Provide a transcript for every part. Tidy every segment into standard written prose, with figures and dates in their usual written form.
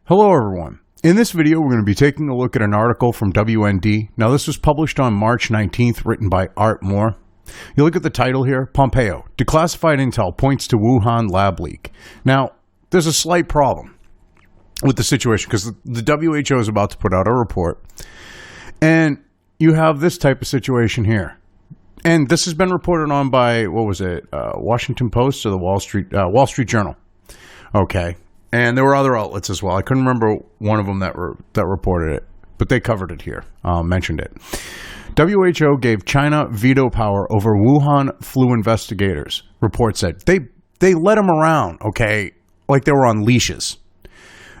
Hello everyone. In this video, we're going to be taking a look at an article from WND. Now, this was published on March 19th, written by Art Moore. You look at the title here, Pompeo, declassified intel points to Wuhan lab leak. Now, there's a slight problem with the situation because the WHO is about to put out a report, and you have this type of situation here. And this has been reported on by, Washington Post or the Wall Street Journal. Okay. And there were other outlets as well. I couldn't remember one of them that reported it, but they covered it here, mentioned it. WHO gave China veto power over Wuhan flu investigators, report said. They let them around, okay, like they were on leashes.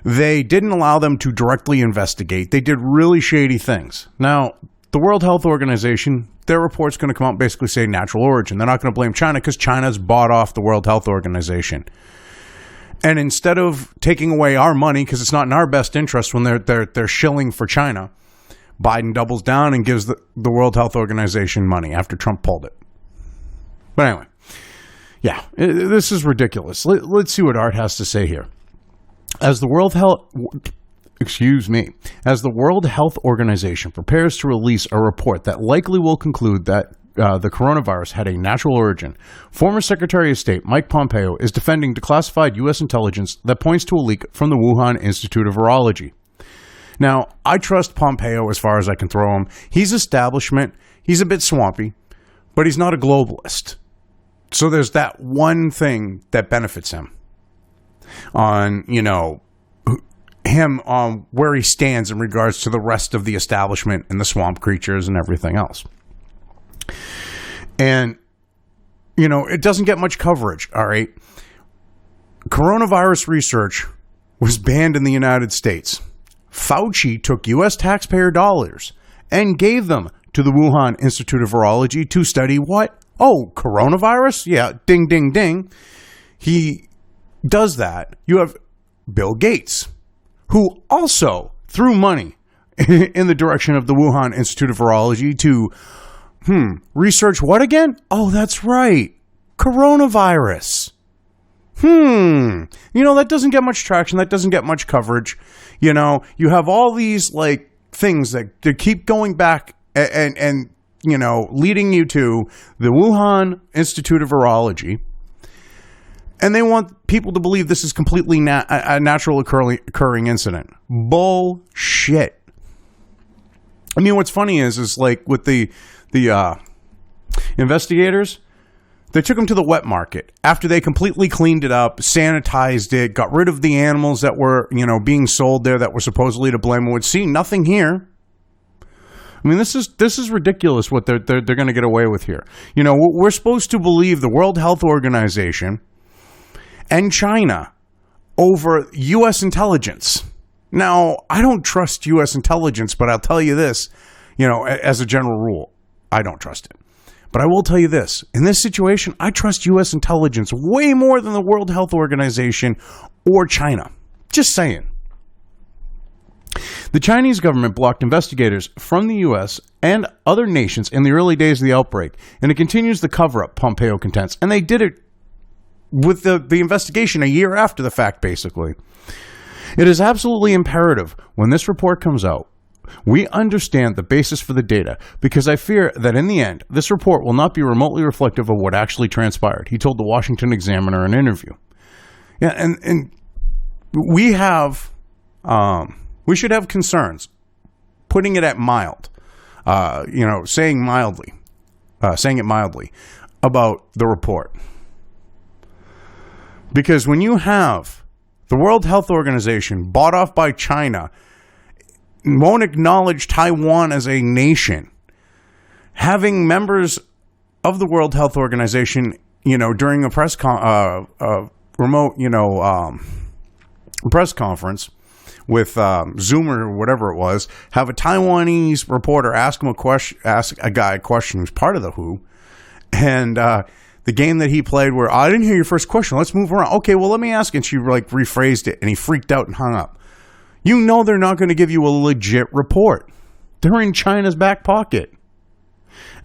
They didn't allow them to directly investigate. They did really shady things. Now, the World Health Organization, their report's going to come out and basically say natural origin. They're not going to blame China because China's bought off the World Health Organization. And instead of taking away our money, because it's not in our best interest when they're shilling for China, Biden doubles down and gives the World Health Organization money after Trump pulled it. But anyway, yeah, this is ridiculous. Let's see what Art has to say here. As the World Health Organization prepares to release a report that likely will conclude that the coronavirus had a natural origin, former Secretary of State Mike Pompeo is defending declassified U.S. intelligence that points to a leak from the Wuhan Institute of Virology. Now, I trust Pompeo as far as I can throw him. He's establishment. He's a bit swampy, but he's not a globalist. So there's that one thing that benefits him on, him on where he stands in regards to the rest of the establishment and the swamp creatures and everything else. And, it doesn't get much coverage, all right? Coronavirus research was banned in the United States. Fauci took U.S. taxpayer dollars and gave them to the Wuhan Institute of Virology to study what? Oh, coronavirus? Yeah, ding, ding, ding. He does that. You have Bill Gates, who also threw money in the direction of the Wuhan Institute of Virology to research what again? Oh, that's right. Coronavirus. That doesn't get much traction. That doesn't get much coverage. You have all these things that keep going back and leading you to the Wuhan Institute of Virology. And they want people to believe this is completely a natural occurring incident. Bullshit. I mean, what's funny is with the investigators, they took them to the wet market after they completely cleaned it up, sanitized it, got rid of the animals that were, being sold there that were supposedly to blame. Would see nothing here. I mean, this is ridiculous what they're going to get away with here. We're supposed to believe the World Health Organization and China over U.S. intelligence. Now, I don't trust U.S. intelligence, but I'll tell you this, as a general rule, I don't trust it. But I will tell you this. In this situation, I trust U.S. intelligence way more than the World Health Organization or China. Just saying. The Chinese government blocked investigators from the U.S. and other nations in the early days of the outbreak, and it continues the cover-up, Pompeo contends. And they did it with the investigation a year after the fact, basically. It is absolutely imperative when this report comes out, we understand the basis for the data because I fear that in the end, this report will not be remotely reflective of what actually transpired, he told the Washington Examiner in an interview. Yeah, and we should have concerns, putting it at mild, saying it mildly about the report. Because when you have the World Health Organization bought off by China, won't acknowledge Taiwan as a nation, having members of the World Health Organization, during a press conference with Zoom or whatever it was, have a Taiwanese reporter ask a guy a question who's part of the WHO, and the game that he played where, I didn't hear your first question, let's move around. Okay, well, let me ask. And she rephrased it, and he freaked out and hung up. They're not going to give you a legit report. They're in China's back pocket.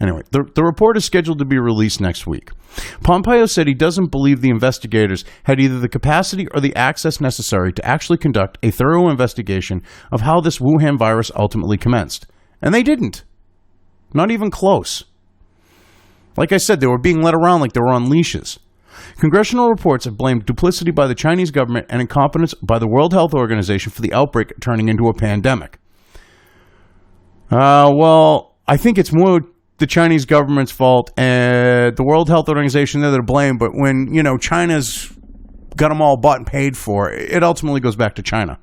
Anyway, the report is scheduled to be released next week. Pompeo said he doesn't believe the investigators had either the capacity or the access necessary to actually conduct a thorough investigation of how this Wuhan virus ultimately commenced. And they didn't. Not even close. Like I said, they were being led around like they were on leashes. Congressional reports have blamed duplicity by the Chinese government and incompetence by the World Health Organization for the outbreak turning into a pandemic. Well, I think it's more the Chinese government's fault and the World Health Organization, they're to blame. But when, China's got them all bought and paid for, it ultimately goes back to China.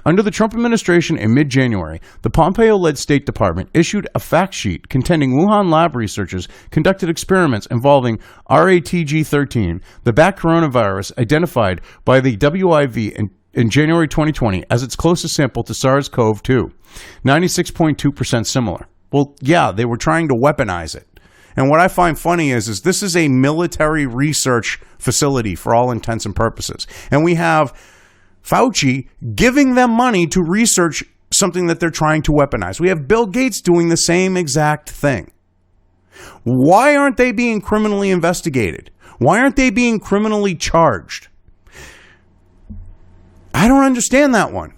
Under the Trump administration in mid-January, the Pompeo-led State Department issued a fact sheet contending Wuhan lab researchers conducted experiments involving RATG13, the bat coronavirus identified by the WIV in January 2020 as its closest sample to SARS-CoV-2, 96.2% similar. Well, yeah, they were trying to weaponize it. And what I find funny is this is a military research facility for all intents and purposes. And we have Fauci giving them money to research something that they're trying to weaponize. We have Bill Gates doing the same exact thing. Why aren't they being criminally investigated? Why aren't they being criminally charged? I don't understand that one.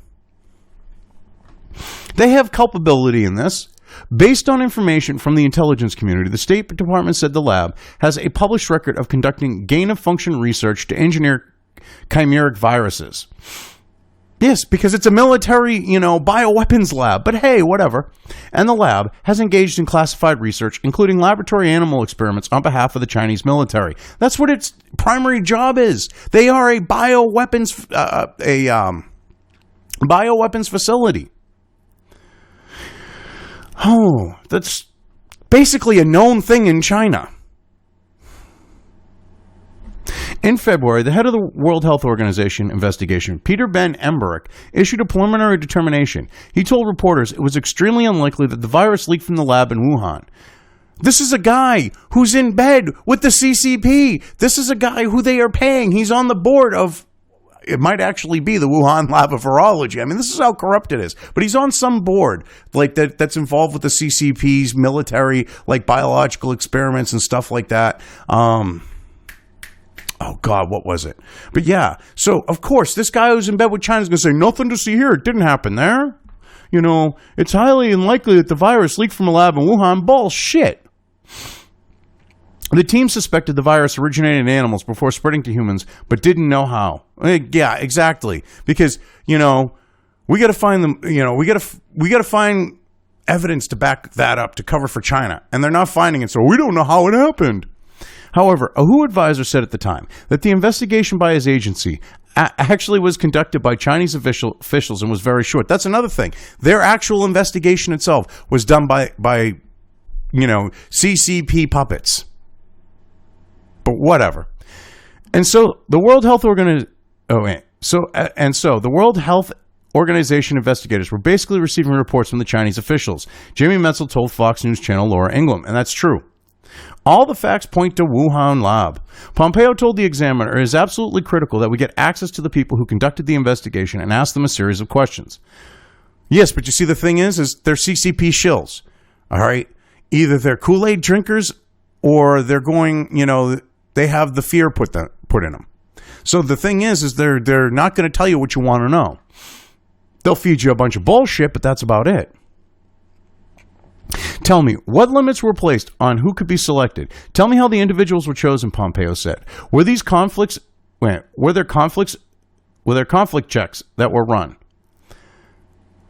They have culpability in this. Based on information from the intelligence community, the State Department said the lab has a published record of conducting gain-of-function research to engineer chimeric viruses. Yes, because it's a military, bioweapons lab. But hey, whatever. And the lab has engaged in classified research, including laboratory animal experiments on behalf of the Chinese military. That's what its primary job is. They are a bioweapons facility. Oh, that's basically a known thing in China. In February, the head of the World Health Organization investigation, Peter Ben Embarek, issued a preliminary determination. He told reporters it was extremely unlikely that the virus leaked from the lab in Wuhan. This is a guy who's in bed with the CCP. This is a guy who they are paying. He's on the board of, it might actually be the Wuhan Lab of Virology. I mean, this is how corrupt it is. But he's on some board like that's involved with the CCP's military, like biological experiments and stuff like that. Oh, God, what was it? But yeah, so, of course, this guy who's in bed with China is going to say, nothing to see here. It didn't happen there. It's highly unlikely that the virus leaked from a lab in Wuhan. Bullshit. The team suspected the virus originated in animals before spreading to humans, but didn't know how. Yeah, exactly. Because, we got to find them, we got to find evidence to back that up, to cover for China. And they're not finding it, so we don't know how it happened. However, a WHO advisor said at the time that the investigation by his agency actually was conducted by Chinese officials and was very short. That's another thing. Their actual investigation itself was done by CCP puppets. But whatever. And so the World Health Organization investigators were basically receiving reports from the Chinese officials. Jamie Metzl told Fox News channel Laura Ingraham, and that's true. All the facts point to Wuhan lab. Pompeo told the Examiner it is absolutely critical that we get access to the people who conducted the investigation and ask them a series of questions. Yes, but you see, the thing is they're CCP shills. All right? Either they're Kool-Aid drinkers or they're going, they have the fear put in them. So the thing is they're not going to tell you what you want to know. They'll feed you a bunch of bullshit, but that's about it. Tell me, what limits were placed on who could be selected? Tell me how the individuals were chosen, Pompeo said. Were there conflict checks that were run?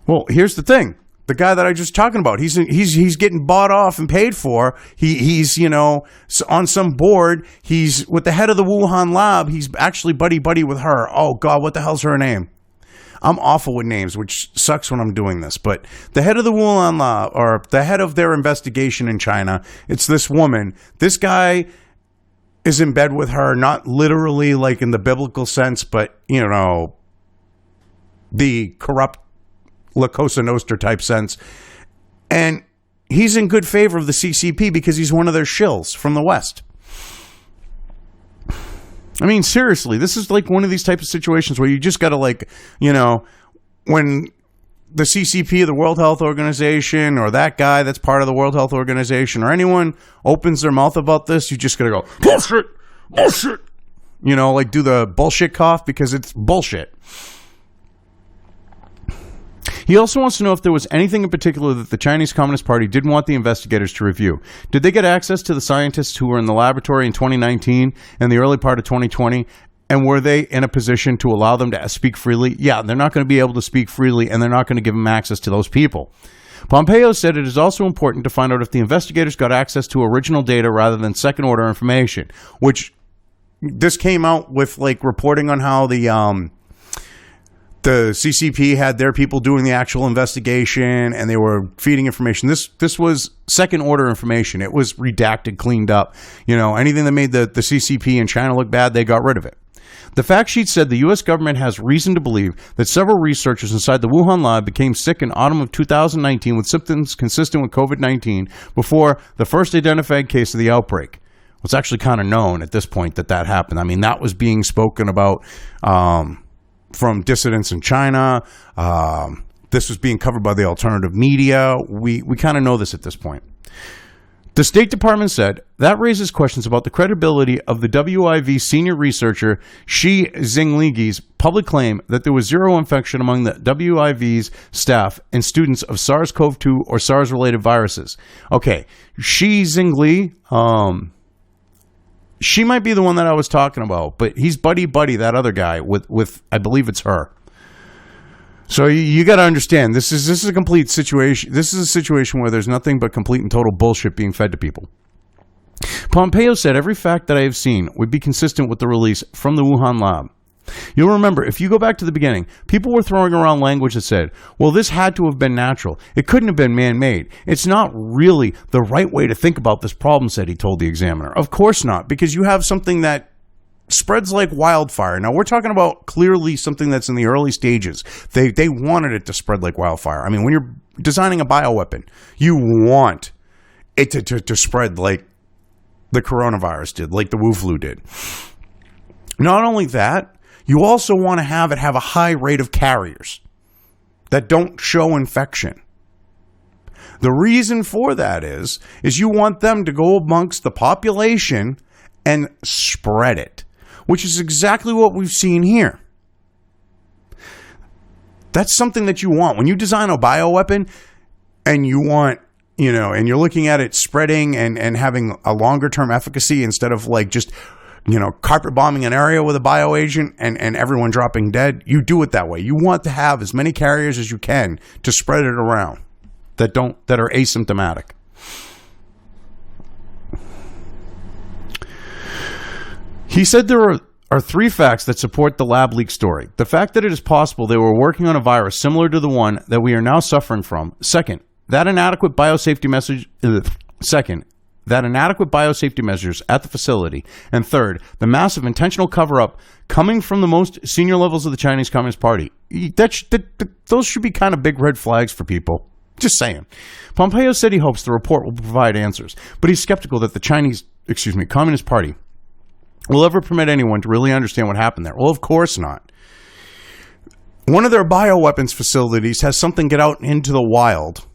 Well, here's the thing. The guy that I just talking about, he's getting bought off and paid for. He's on some board. He's with the head of the Wuhan lab. He's actually buddy with her. Oh God, what the hell's her name? I'm awful with names, which sucks when I'm doing this. But the head of the Wuhan lab, or the head of their investigation in China, it's this woman. This guy is in bed with her, not literally like in the biblical sense, but the corrupt La Cosa Nostra type sense. And he's in good favor of the CCP because he's one of their shills from the West. I mean, seriously, this is like one of these types of situations where you just got to when the CCP, the World Health Organization, or that guy that's part of the World Health Organization, or anyone opens their mouth about this, you just got to go, bullshit, bullshit. You know, like do the bullshit cough, because it's bullshit. He also wants to know if there was anything in particular that the Chinese Communist Party didn't want the investigators to review. Did they get access to the scientists who were in the laboratory in 2019 and the early part of 2020? And were they in a position to allow them to speak freely? Yeah, they're not going to be able to speak freely, and they're not going to give them access to those people. Pompeo said it is also important to find out if the investigators got access to original data rather than second-order information, which this came out with, like, reporting on how the CCP had their people doing the actual investigation, and they were feeding information. This was second-order information. It was redacted, cleaned up. You know, anything that made the CCP in China look bad, they got rid of it. The fact sheet said the U.S. government has reason to believe that several researchers inside the Wuhan lab became sick in autumn of 2019 with symptoms consistent with COVID-19 before the first identified case of the outbreak. Well, it's actually kind of known at this point that happened. I mean, that was being spoken about from dissidents in China. This was being covered by the alternative media. We kind of know this at this point. The State Department said that raises questions about the credibility of the WIV senior researcher Shi Zhengli's public claim that there was zero infection among the WIV's staff and students of SARS-CoV-2 or SARS-related viruses. Okay, Shi Zhengli, she might be the one that I was talking about, but he's buddy, that other guy with I believe it's her. So you got to understand, this is a complete situation. This is a situation where there's nothing but complete and total bullshit being fed to people. Pompeo said every fact that I have seen would be consistent with the release from the Wuhan lab. You'll remember, if you go back to the beginning, people were throwing around language that said, well, this had to have been natural. It couldn't have been man-made. It's not really the right way to think about this problem, said he told the Examiner. Of course not, because you have something that spreads like wildfire. Now, we're talking about clearly something that's in the early stages. They wanted it to spread like wildfire. I mean, when you're designing a bioweapon, you want it to spread like the coronavirus did, like the Wu flu did. Not only that, you also want to have it have a high rate of carriers that don't show infection. The reason for that is you want them to go amongst the population and spread it, which is exactly what we've seen here. That's something that you want. When you design a bioweapon and you want, and you're looking at it spreading and having a longer term efficacy instead of like just, carpet bombing an area with a bioagent and everyone dropping dead, you do it that way. You want to have as many carriers as you can to spread it around that are asymptomatic. He said there are three facts that support the lab leak story. The fact that it is possible they were working on a virus similar to the one that we are now suffering from. Second, that inadequate biosafety measures at the facility. And third, the massive intentional cover-up coming from the most senior levels of the Chinese Communist Party. Those should be kind of big red flags for people. Just saying. Pompeo said he hopes the report will provide answers, but he's skeptical that the Communist Party will ever permit anyone to really understand what happened there. Well, of course not. One of their bioweapons facilities has something get out into the wild.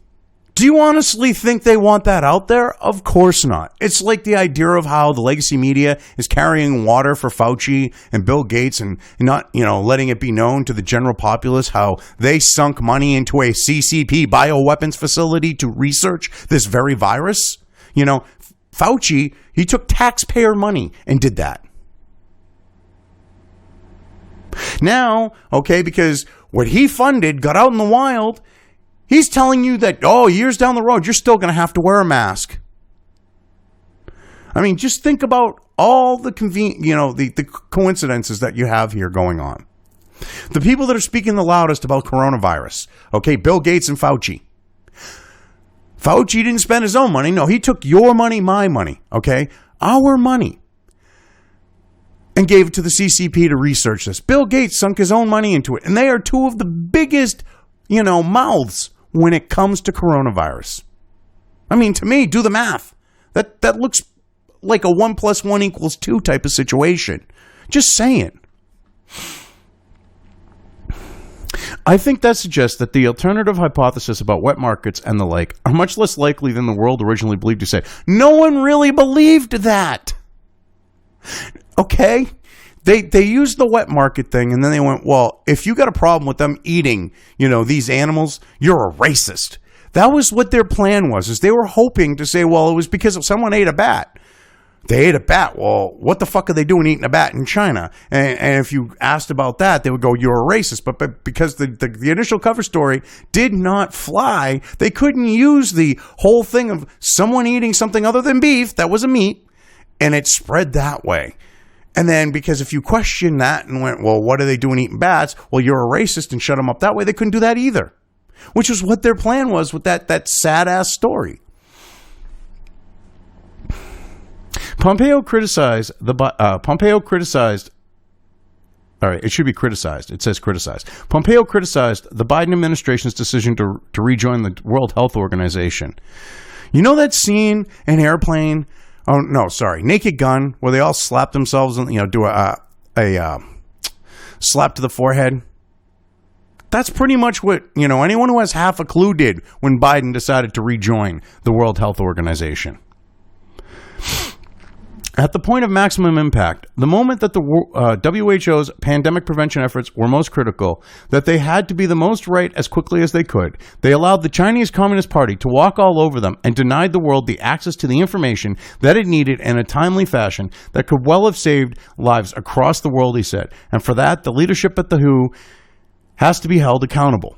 Do you honestly think they want that out there? Of course not. It's like the idea of how the legacy media is carrying water for Fauci and Bill Gates and not, letting it be known to the general populace how they sunk money into a CCP bioweapons facility to research this very virus. Fauci, he took taxpayer money and did that. Now, because what he funded got out in the wild, he's telling you that, years down the road, you're still going to have to wear a mask. I mean, just think about all the the coincidences that you have here going on. The people that are speaking the loudest about coronavirus, Bill Gates and Fauci. Fauci didn't spend his own money. No, he took your money, my money, our money, and gave it to the CCP to research this. Bill Gates sunk his own money into it, and they are two of the biggest, mouths when it comes to coronavirus. I mean, to me, do the math. That looks like a 1 + 1 = 2 type of situation. Just saying. I think that suggests that the alternative hypothesis about wet markets and the like are much less likely than the world originally believed. To say no one really believed that. Okay? They used the wet market thing, and then they went, well, if you got a problem with them eating, these animals, you're a racist. That was what their plan was, is they were hoping to say, well, it was because someone ate a bat. They ate a bat. Well, what the fuck are they doing eating a bat in China? And if you asked about that, they would go, you're a racist. But because the initial cover story did not fly, they couldn't use the whole thing of someone eating something other than beef that was a meat, and it spread that way. And then because if you question that and went, well, what are they doing eating bats? Well, you're a racist, and shut them up that way. They couldn't do that either, which was what their plan was with that sad-ass story. Pompeo criticized all right, it should be criticized. It says criticized. Pompeo criticized the Biden administration's decision to rejoin the World Health Organization. You know that scene in Airplane? Oh, no, sorry. Naked Gun, where they all slap themselves and, do a slap to the forehead. That's pretty much what, anyone who has half a clue did when Biden decided to rejoin the World Health Organization. At the point of maximum impact, the moment that the WHO's pandemic prevention efforts were most critical, that they had to be the most right as quickly as they could, they allowed the Chinese Communist Party to walk all over them and denied the world the access to the information that it needed in a timely fashion that could well have saved lives across the world, he said. And for that, the leadership at the WHO has to be held accountable.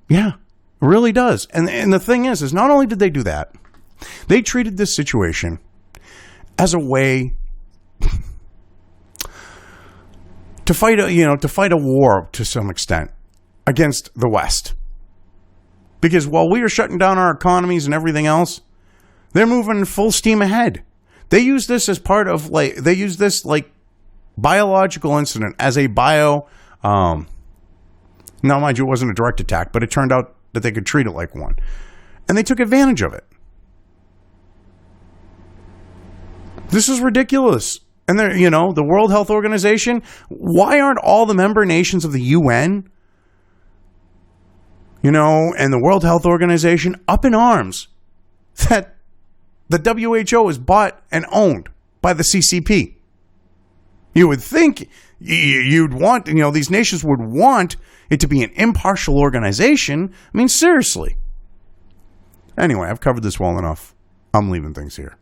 Yeah, it really does. And the thing is not only did they do that, they treated this situation as a way to fight a war to some extent against the West. Because while we are shutting down our economies and everything else, they're moving full steam ahead. They use this as part of biological incident as a now mind you, it wasn't a direct attack, but it turned out that they could treat it like one. And they took advantage of it. This is ridiculous. And the World Health Organization, why aren't all the member nations of the UN, and the World Health Organization up in arms that the WHO is bought and owned by the CCP? You would think you'd want, these nations would want it to be an impartial organization. I mean, seriously. Anyway, I've covered this well enough. I'm leaving things here.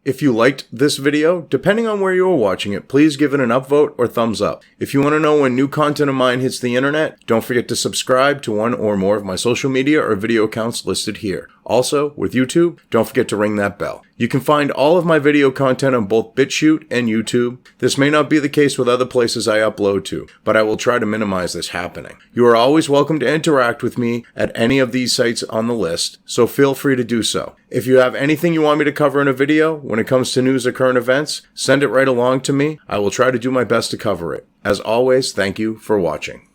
If you liked this video, depending on where you are watching it, please give it an upvote or thumbs up. If you want to know when new content of mine hits the internet, don't forget to subscribe to one or more of my social media or video accounts listed here. Also, with YouTube, don't forget to ring that bell. You can find all of my video content on both BitChute and YouTube. This may not be the case with other places I upload to, but I will try to minimize this happening. You are always welcome to interact with me at any of these sites on the list, so feel free to do so. If you have anything you want me to cover in a video, when it comes to news or current events, send it right along to me. I will try to do my best to cover it. As always, thank you for watching.